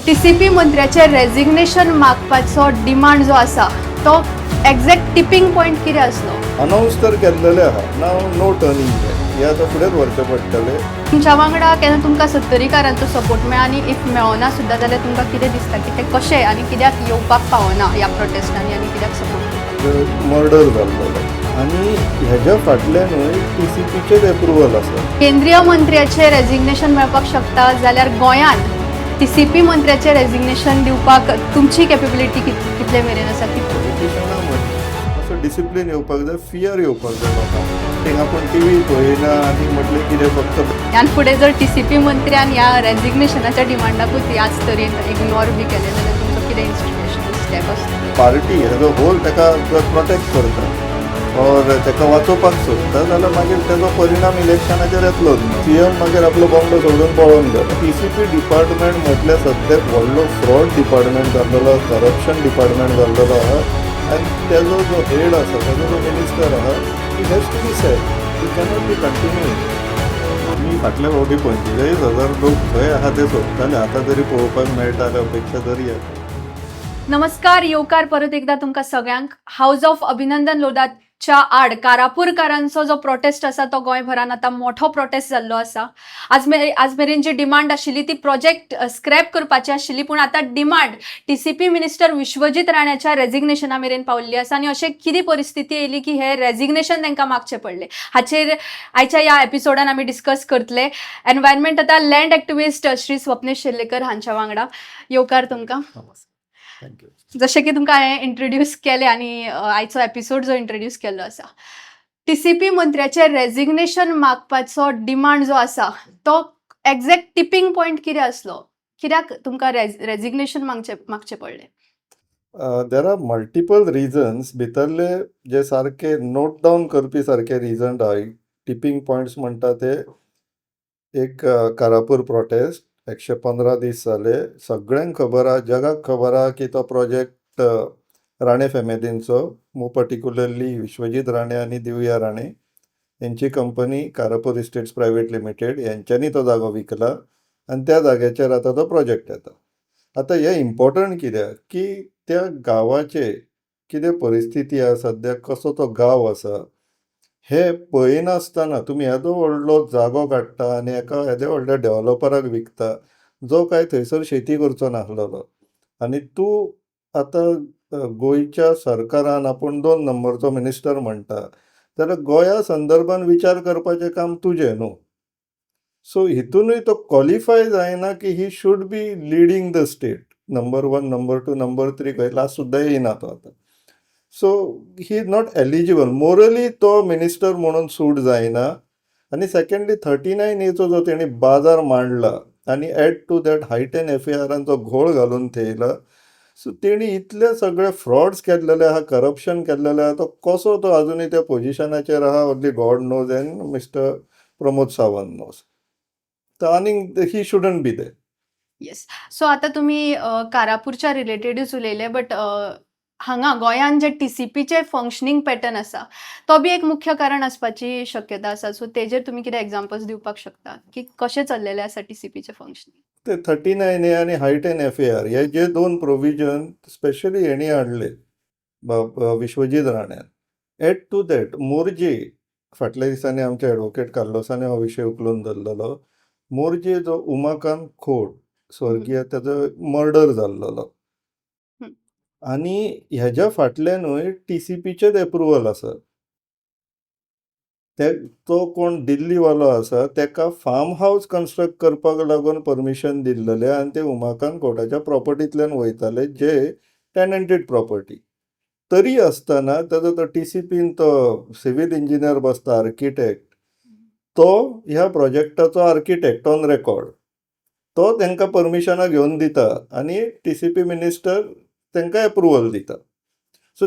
TCP मंत्र्याचे resignation मागपाचो demand जो आसा तो एक्झॅक्ट टिपिंग पॉइंट कितें आसलो? अनाऊन्स तर केल्लेले आहा नाव नो टर्निंग बॅक. हे आतां फुडेंच व्हरचें पडटलें. तुमच्या वांगडा केन्ना तुमकां सत्तरीकारांचो सपोर्ट मेळ्ळा आनी इफ मेळना सुद्दां जाल्यार तुमकां कितें दिसता की ते कशें आनी कित्याक येवपाक पावना ह्या प्रोटेस्टांनी आनी कित्याक सपोर्ट? मर्डर जाल्लो आनी हेज्या फाटल्यानूय TCPचेच एप्रुवल आसा. केंद्रीय मंत्र्याचे रेजिग्नेशन मेळपाक शकता जाल्यार गोंयान TCP मंत्र्याचे रेजिग्नेशन दिवपाक तुमची कॅपेबिलिटी कितले मेरेन आसा? पॉलिटिशनां असो डिसिप्लीन येवपाक जाय, फियर येवपाक जाय लोकांक. थिंगा पूण टीव्ही पळयना आनी म्हटलें कितें फक्त ह्यान फुडें जर TCP मंत्र्यान ह्या रेजिग्नेशनाच्या डिमांडाकूच ह्याच तरेन इग्नोर बी केलें जाल्यार तुमचो कितें इन्स्टिट्युशनल स्टेप आसता? पार्टी एज अ होल ताका प्रोटेक्ट करता और ताका वाचोवपाक सोदता जाल्यार मागीर तेजो परिणाम इलेक्शनाचेर येतलोच. CM मागीर आपलो बंगलो सोडून पळोवन गेलो. TCP डिपार्टमेंट म्हटल्यार सद्याक व्हडलो फ्रॉड डिपार्टमेंट जाल्लो, करप्शन डिपार्टमेंट जाल्लो आहा आनी तेजो जो हेड आसा, तेजो जो मिनिस्टर आहा, he has to be sacked. He cannot be continue. आमी फाटल्या फावटी 45,000 लोक खंय आहा ते सोदताले, आतां तरी पळोवपाक मेळटा जाल्यार अपेक्षा तरी येता. नमस्कार, येवकार परत एकदा तुमकां सगळ्यांक. हाऊस ऑफ अभिनंदन लोधाच्या आड कारापूरकारांचो जो प्रोटेस्ट आसा तो गोंयभरान आतां मोठो प्रोटेस्ट जाल्लो आसा. आज मेरेन जी डिमांड आशिल्ली ती प्रोजेक्ट स्क्रॅप करपाची आशिल्ली, पूण आतां डिमांड TCP मिनिस्टर विश्वजीत राण्याच्या रेजिग्नेशना मेरेन पावल्ली आसा आनी अशें कितें परिस्थिती येयली की हे रेजिग्नेशन तांकां मागचें पडलें. हाचेर आयच्या ह्या एपिसोडान आमी डिस्कस करतले. एनवायरमेंट आतां लँड एक्टिविस्ट श्री स्वप्नेश शेल्लेकर हांच्या वांगडा. येवकार तुमकां. थँक्यू. जशें की तुमकां हांवें इंट्रोड्यूस केलें आनी आयचो एपिसोड जो इंट्रोड्यूस केल्लो आसा, TCP मंत्र्याचे रेजिग्नेशन मागपाचो डिमांड जो आसा तो एक्झॅक्ट टिपिंग पॉइंट कितें आसलो? कित्याक तुमकां रेजिग्नेशन मागचें पडलें? There are multiple reasons. भितरले जे सारके नोट डावन करपी सारके रिजन आहाय, टिपिंग पॉयंट्स म्हणटा ते. एक कारापूर प्रोटेस्ट 115 दीस जाले. सगळ्यांक खबर आहा, जगाक खबर आहा की तो प्रोजेक्ट राणे फॅमिलींचो, मोर पर्टिक्युलरली विश्वजीत राणे आनी दिव्या राणे यांची company Karapur estates private limited यांच्यांनी तो जागो विकला आनी त्या जाग्याचेर आतां तो प्रोजेक्ट येता. आतां हें इम्पॉर्टंट कित्याक की त्या गांवाचे कितें परिस्थिती आहा सद्याक, कसो तो गांव आसा हे पळयनासतना तुमी येदो व्हडलो जागो काडटा आनी एका येद्या व्हडल्या डेव्हलपराक विकता जो काय थंयसर शेती करचो नासलेलो. आनी तूं आतां गोंयच्या सरकारान आपूण 2 नंबरचो मिनिस्टर म्हणटा जाल्यार गोंया संदर्भान विचार करपाचें काम तुजें न्हू. सो हितूनय तो क्वॉलिफाय जायना की he should be leading the state. Number 1, number 2, number 3 खंय लास्ट सुद्दां येयना तो आतां. So he is not eligible. Morally तो मिनिस्टर म्हणून सूट जायना. आनी सेकंडली 39 एचो जो तेणी बाजार मांडला आनी एड टू दॅट हायटेन FIRांचो घोळ घालून थेयला. सो तेणी इतले सगळे फ्रॉड्स केल्लेले आहा, करप्शन केल्लेले आहा. तो कसो तो अजुनूय त्या पोजिशनाचेर आहा, only God knows and mister Pramod Sawant knows. तर आनीक he shouldn't be there. Yes. So आतां तुमी कारापूरच्या रिलेटेडूच उलयले, बट हांगा गोंयान जे TCPचे फंक्शनींग पॅटर्न आसा तो बी एक मुख्य कारण आसपाची शक्यता आसा. सो तेजेर तुमी कितें एग्जाम्पल्स दिवपाक शकता की कशें चल्लेलें आसा TCPचे फंक्शनींग? ते 39A आनी हायटेन FIR हे जे 2 प्रोविजन स्पेशली हेणी हाडले Vishwajeet राण्यान. Add to that Morjim फाटल्या दिसांनी आमच्या एडवोकेट कार्लोसाने हो विशय उखलून धरलेलो. मोर्जे जो उमाकांत खोट स्वर्गीय, तेजो मर्डर जाल्लो आनी हेज्या फाटल्यानूय TCPचेच एप्रुवल आसा. तो कोण दिल्लीवालो आसा तेका फार्म हाऊस कन्स्ट्रक्ट करपाक लागून परमिशन दिल्लेले आनी ते उमाकांत कोर्टाच्या प्रॉपर्टींतल्यान वयताले जे टेनंटेड प्रॉपर्टी. तरी आसतना तेजो तो TCPन तो सिव्हिल इंजिनियर बसता, आर्किटेक्ट, तो ह्या प्रोजेक्टाचो आर्किटेक्ट ऑन रेकॉर्ड. तो तांकां परमिशनां घेवन दिता आनी TCP मिनिस्टर तांकां एप्रुवल दिता. सो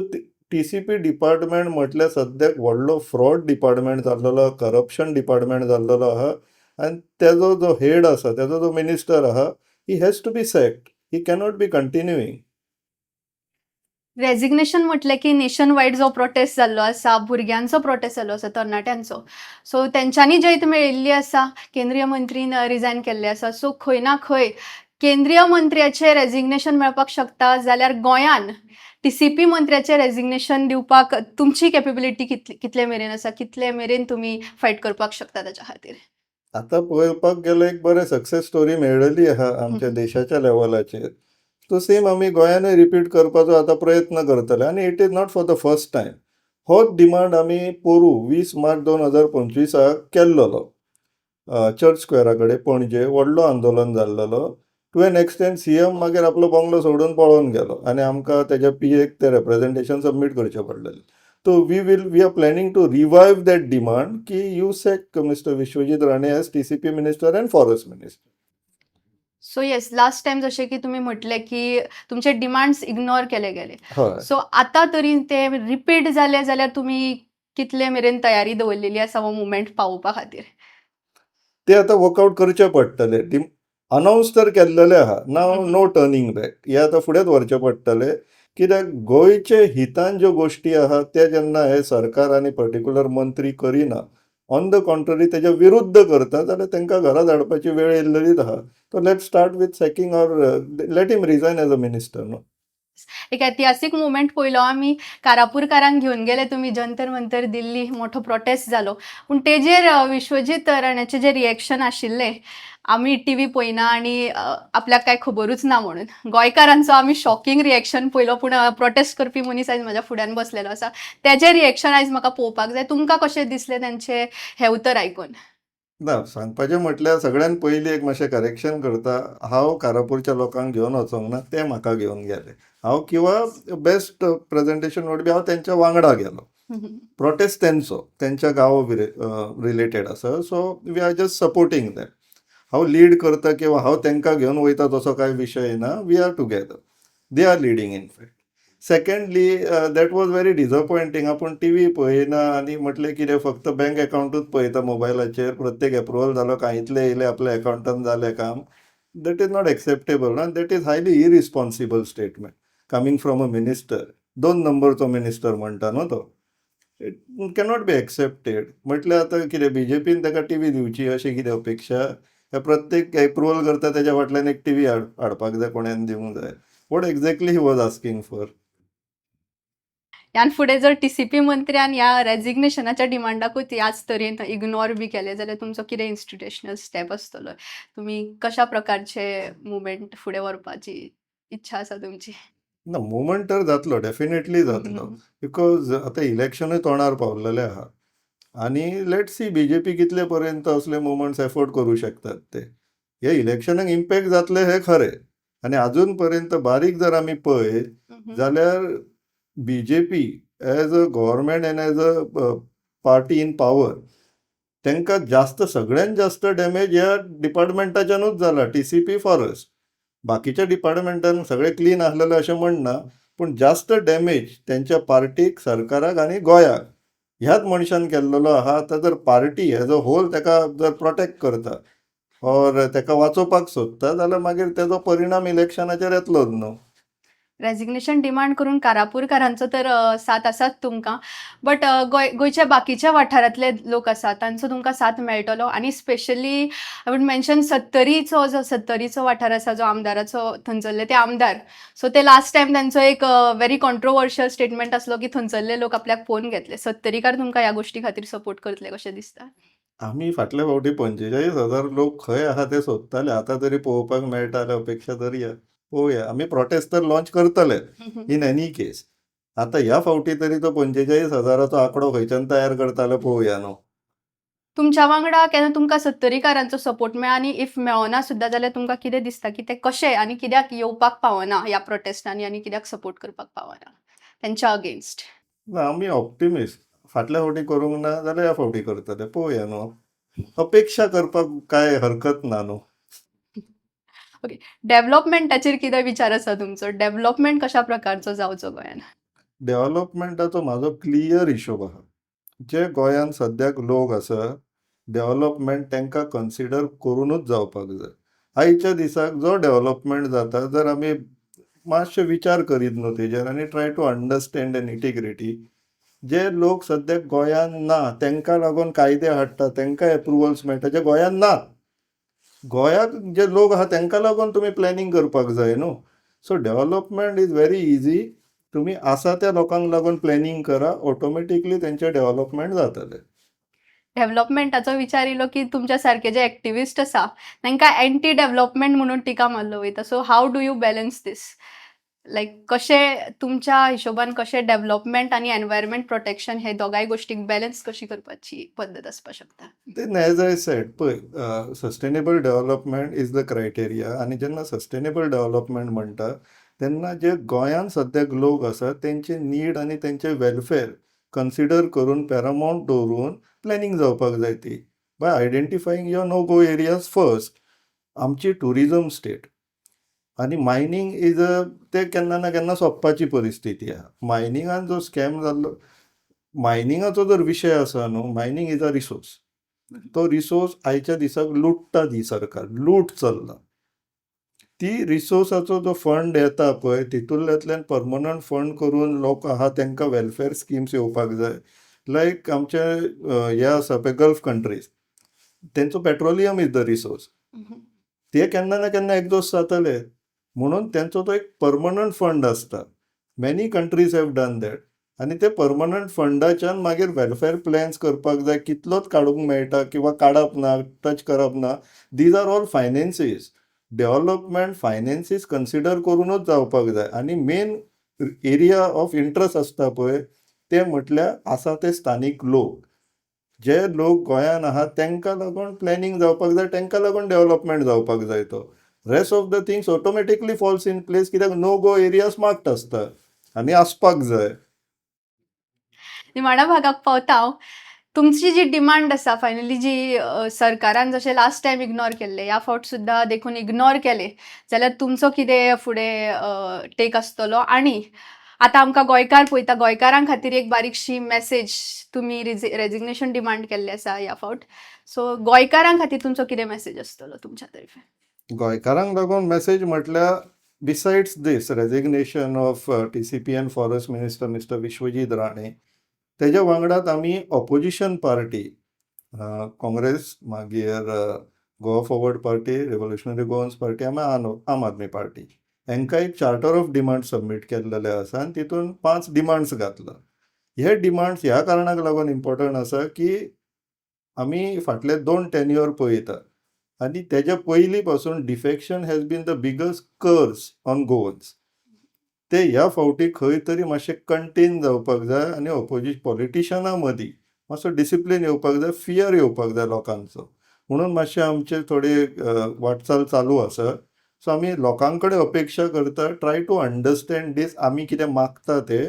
TCP डिपार्टमेंट म्हटल्यार सद्याक व्हडलो फ्रॉड डिपार्टमेंट जाल्लो, करप्शन डिपार्टमेंट जाल्लो आहा आनी तेजो जो हेड आसा, तेजो जो मिनिस्टर आहा, he has to be sacked. He cannot be continuing. Resignation म्हटलें की नेशन वायड जो प्रोटेस्ट जाल्लो आसा, भुरग्यांचो प्रोटेस्ट जाल्लो आसा, तरणाट्यांचो. सो तेंच्यांनी जैत मेळिल्ली आसा, केंद्रीय मंत्रीन रिजायन केल्ले आसा. सो खंय ना खंय केंद्रीय मंत्र्याचे रेजिग्नेशन मेळपाक शकता जाल्यार गोंयान TCP मंत्र्याचे रेजिग्नेशन दिवपाक तुमची कॅपेबिलिटी कितले मेरेन आसा, कितले मेरेन तुमी फायट करपाक शकता ताच्या खातीर? आता पळोवपाक गेल्यार एक बरें सक्सेस स्टोरी मेळिल्ली आहा आमच्या देशाच्या लेवलाचेर. तो सेम आमी गोंयानूय रिपीट करपाचो आतां प्रयत्न करतले आनी it is not for the first time. होच डिमांड आमी पोरू 20 मार्च 2025 केल्लो. चर्च स्क्वेअरा कडेन पणजे व्हडलो आंदोलन जाल्लो. टू एन एक्सटेंट सीएम मागीर आपलो बंगलो सोडून पळोवन गेलो आनी आमकां तेज्या PAक ते रिप्रेझेंटेशन सबमीट करचें पडलेलें. So we are planning to revive that demand कि you set Mr. Vishwajit Rane as TCP minister and forest minister. So yes, last time जशें की तुमी म्हटले की तुमचे डिमांड्स इग्नोर केले गेले. हय. सो आतां तरी ते रिपीट जाले जाल्यार तुमी कितले मेरेन तयारी दवरलेली आसा हो मुवमेंट पावोवपा खातीर? ते आतां वर्कआउट करचें पडटलें. अनाउन्स तर केल्लेलें आहा. नाव नो टर्निंग बॅक. हे आतां फुडेंच व्हरचें पडटलें. कित्याक गोंयचे हितान ज्यो गोश्टी आहा ते जेन्ना हे सरकार आनी पर्टिक्युलर मंत्री करिना, ऑन द कॉन्ट्ररी तेज्या विरुद्ध करता जाल्यार तांकां घरा धाडपाची वेळ येयल्लीच आहा. So let start with sacking or let him resign as a minister न्हू. एक ऐतिहासिक मुवमेंट पळयलो आमी. कारापूरकारांक घेवन गेले तुमी जंतर मंतर दिल्ली, मोठो प्रोटेस्ट जालो. पूण तेजेर विश्वजीत राण्याचें जें रिएक्शन आशिल्लें, आमी टीव्ही पळयना आनी आपल्याक कांय खबरूच ना म्हणून. गोंयकारांचो आमी शॉकिंग रिएक्शन पळयलो, पूण प्रोटेस्ट करपी मनीस आयज म्हज्या फुड्यान बसलेलो आसा. तेजें रिएक्शन आयज म्हाका पळोवपाक जाय. तुमकां कशें दिसलें तांचें हें उतर आयकून? ना, सांगपाचें म्हटल्यार सगळ्यान पयलीं एक मातशें करेक्शन करता. हांव कारापूरच्या लोकांक घेवन वचोंक ना, ते म्हाका घेवन गेले. हांव किंवा बेस्ट प्रेझेंटेशन वोट बी हांव तेंच्या वांगडा गेलो. प्रोटेस्ट तेंच्या गांवा रिलेटेड आसा. So we are just supporting them. हांव लीड करता किंवा हांव तेंकां घेवन वयता तसो कांय विशय ना. We are together. They are leading in fact. Secondly that was very disappointing. आपूण टीव्ही पळयना आनी म्हटलें कितें फक्त बँक अकाउंटूच पळयता मोबायलाचेर. प्रत्येक एप्रुवल जालो काय इतले येयले आपल्या अकाउंटान जालें काम. दॅट इज नॉट एक्सेप्टेबल आनी that is highly irresponsible statement coming from a minister. 2 नंबरचो मिनिस्टर म्हणटा न्हू तो. It cannot be accepted. म्हटल्यार आतां कितें BJPन ताका टीव्ही दिवची अशी कितें अपेक्षा? काय प्रत्येक एप्रुवल करता तेज्या फाटल्यान एक टीव्ही हाडपाक जाय, कोणेन दिवंक जाय? What exactly he was asking for? ह्यान फुडें जर TCP मंत्र्यान ह्या रेजिग्नेशनाच्या डिमांडाकूच ह्याच तरेन इग्नोर बी केले जाल्यार तुमचो कितें इन्स्टिट्युशनल स्टेप आसतलो? तुमी कशा प्रकारचे मुवमेंट फुडें व्हरपाची इच्छा आसा तुमची? ना, मुवमेंट तर जातलो, डेफिनेटली जातलो. बिकॉज आतां इलेक्शनूय तोंडार पावलेलें आहा. आनी लेट्स सी BJP कितले पर्यंत असले मुवमेंट्स एफोर्ड करूं शकतात ते. हे इलेक्शनाक इम्पॅक्ट जातले हे खरें. आनी अजून पर्यंत बारीक जर आमी पळयत जाल्यार BJP as a government end as a party in power तांकां सगळ्यात जास्त डॅमेज ह्या डिपार्टमेंटाच्यानूच जाला. TCP forest. बाकीच्या डिपार्टमेंटान सगळें क्लीन आसलेलें अशें म्हणना, पूण जास्त डॅमेज तेंच्या पार्टीक, सरकाराक आनी गोंयाक ह्याच मनशान केल्लो आहा. आतां जर पार्टी एज अ होल ताका जर प्रोटेक्ट करता ऑर ताका वाचोवपाक सोदता जाल्यार मागीर तेजो परिणाम इलेक्शनाचेर येतलोच न्हू. रेजिग्नेशन डिमांड करून कारापूरकारांचो तर साथ आसाच तुमकां. बट गोंयच्या बाकीच्या वाठारांतले लोक आसात तांचो तुमकां साथ मेळटलो? आनी स्पेशली आय वूड मेन्शन सत्तरीचो वाठार आसा जो आमदाराचो, थंयसरले ते आमदार. सो ते लास्ट टायम तांचो एक व्हेरी कॉन्ट्रोवर्शियल स्टेटमेंट आसलो की थंयसरले लोक आपल्याक पळोवन घेतले. सत्तरीकार तुमकां ह्या गोश्टी खातीर सपोर्ट करतले कशें दिसता? आमी फाटल्या फावटी 45,000 लोक खंय आहा ते सोदताले. आतां तरी पळोवपाक मेळटा जाल्यार अपेक्षा धरया. पळोवया. आमी प्रोटेस्ट तर लॉन्च करतले इन एनी केस. आतां ह्या फावटी तरी तो 45,000चो आंकडो खंयच्यान तयार करता जाल्यार पळोवया न्हू. तुमच्या वांगडा केन्ना तुमकां सत्तरीकारांचो सपोर्ट मेळ्ळा आनी इफ मेळना सुद्दां जाल्यार तुमकां कितें दिसता की ते कशे आनी कित्याक येवपाक पावना ह्या प्रोटेस्टांनी आनी कित्याक सपोर्ट करपाक पावना तेंच्या अगेन्स्ट? ना, आमी ऑप्टिमिस्ट. फाटल्या फावटी करूंक ना जाल्यार ह्या फावटी करतले. पळोवया न्हू. अपेक्षा करपाक काय हरकत ना न्हू. ओके. डेव्हलपमेंटाचेर कितें विचार आसा तुमचो? डेव्हलपमेंट कशा प्रकारचो जावचो गोंयान? डेव्हलपमेंटाचो म्हाजो क्लियर हिशोब आहा. जे गोंयान सद्याक लोक आसा, डेव्हलपमेंट तांकां कन्सिडर करूनच जावपाक जाय. आयच्या दिसाक जो डेव्हलपमेंट जाता जर आमी मातशे विचार करीत न्हू तेजेर आनी try to understand an integrity. जे लोक सद्याक गोंयान ना तांकां लागून कायदे हाडटा, तांकां एप्रुवल्स मेळटा जे गोंयान नात. गोंयाक जे लोक आहा तांकां लागून तुमी प्लॅनिंग करपाक जाय न्हू. So development is very easy. तुमी आसा त्या लोकांक लागून प्लॅनिंग करा, ऑटोमॅटिकली तेंचें डेव्हलपमेंट जातलें. डेव्हलपमेंटाचो विचार येयलो की तुमच्या सारके जे एक्टिविस्ट आसा तांकां एंटी डेव्हलपमेंट म्हणून टिका मारलो वयता. So how do you balance this? Like कशें तुमच्या हिशोबान कशें डेव्हलपमेंट आनी एनवायरमेंट प्रोटेक्शन हे दोगांय गोश्टीक बॅलन्स कशी करपाची पद्दत आसपाक शकता? देन एज आय सेड पळय, sustainable development is the criteria. आनी जेन्ना सस्टेनेबल डेव्हलपमेंट म्हणटा तेन्ना जे गोंयान सद्याक लोक आसात तेंचे नीड आनी तेंचे वेलफेअर कन्सिडर करून पॅरामाउंट दवरून प्लॅनिंग जावपाक जाय ती. By identifying your no go areas first. आमची टुरिजम स्टेट आनी मायनींग इज ते केन्ना ना केन्ना सोंपपाची परिस्थिती आहा. मायनिंगान जो स्कॅम जाल्लो, मायनिंगाचो जर विशय आसा न्हू, मायनींग इज अ रिसोर्स. तो रिसोर्स आयच्या दिसाक लुटता ती सरकार, लूट चल्ला. ती रिसोर्साचो जो फंड येता पळय तितूंतल्यातल्यान परमनंट फंड करून लोक आहा तांकां वेलफेअर स्किम्स येवपाक जाय. लायक आमचे हे आसा पळय गल्फ कंट्रीज, तेंचो पेट्रोलियम इज द रिसोर्स. ते केन्ना ना केन्ना एग्जॉस्ट जातले म्हणून तेंचो तो एक परमनंट फंड आसता. Many countries have done that. आनी ते परमनंट फंडाच्यान मागीर वेलफेअर प्लॅन्स करपाक जाय. कितलोच काडूंक मेळटा किंवा काडप ना, टच करप ना. These are all finances. Development finances consider करूनच जावपाक जाय. आनी मेन एरिया ऑफ इंट्रस्ट आसता पळय ते म्हटल्यार आसा ते स्थानीक लोक. जे लोक गोंयान आहात तांकां लागून प्लॅनिंग जावपाक जाय, तांकां लागून डेव्हलपमेंट जावपाक जाय तो. Rest of the things automatically falls in place, कित्याक नो गो एरियाज मार्क्ड आसता आनी आसपाक जाय. निमाण्या भागाक पावता हांव. तुमची जी डिमांड आसा फायनली जी सरकारान जशें लास्ट टायम इग्नोर केल्ले, ह्या फावट सुद्दां देखून इग्नोर केले जाल्यार तुमचो कितें फुडें टेक आसतलो? आनी आतां आमकां गोंयकार पळयता, गोंयकारां खातीर एक बारीकशी मॅसेज, तुमी रेजिग्नेशन डिमांड केल्लें आसा ह्या फावट. सो गोंयकारां खातीर तुमचो कितें मॅसेज आसतलो तुमच्या तर्फे? गोंयकारांक लागून मॅसेज म्हटल्यार besides this resignation of TCP and forest minister mister Vishwajit Rane, तेज्या वांगडाच आमी ऑपोजिशन पार्टी काँग्रेस, मागीर Goa forward party, revolutionary Goans party आनी आम आदमी पार्टी हांकां एक चार्टर ऑफ डिमांड सबमीट केल्लेले आसा आनी तितून 5 डिमांड्स घातला. हे डिमांड्स ह्या कारणाक लागून इम्पॉर्टंट आसा की आमी फाटले 2 टेन्युअर पळयता आनी तेज्या पयलीं पासून defection has been the biggest curse on Goans. ते ह्या फावटी खंय तरी मातशें कंटेन जावपाक जाय आनी पॉलिटिशनां मदीं मातसो डिसिप्लीन येवपाक जाय, फियर येवपाक जाय लोकांचो. म्हणून मातशें आमचे थोडी वाटचाल चालू आसा. सो आमी लोकां कडेन अपेक्षा करता, ट्राय टू अंडरस्टँड दीस, आमी कितें मागता ते,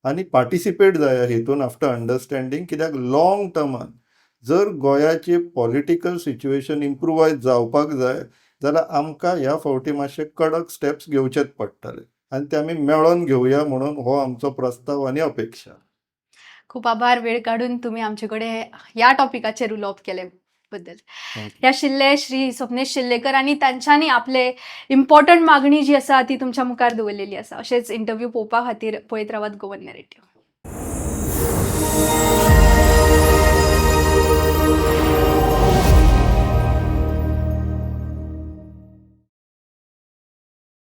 आनी पार्टिसिपेट जाया हितून आफ्टर अंडरस्टँडींग. कित्याक लाँग टर्मान जर गोंयाची पॉलिटिकल सिच्युएशन इम्प्रुवायज जावपाक जाय जाल्यार आमकां ह्या फावटी मातशे कडक स्टेप्स घेवचेच पडटले आनी ते आमी मेळोन घेवया म्हणून हो आमचो प्रस्ताव आनी अपेक्षा. खूप आभार वेळ काढून तुम्ही आमचे ह्या टॉपिकाचेर उलोवप केले बद्दल. ह्या शिल्ले श्री स्वप्नेश शिल्लेकर आनी तांच्यांनी आपले इम्पॉर्टंट मागणी जी आसा ती तुमच्या मुखार दवरलेली आसा. अशेंच इंटरव्यू पळोवपा खातीर पळयत रावात गोवन नॅरेटिव्ह.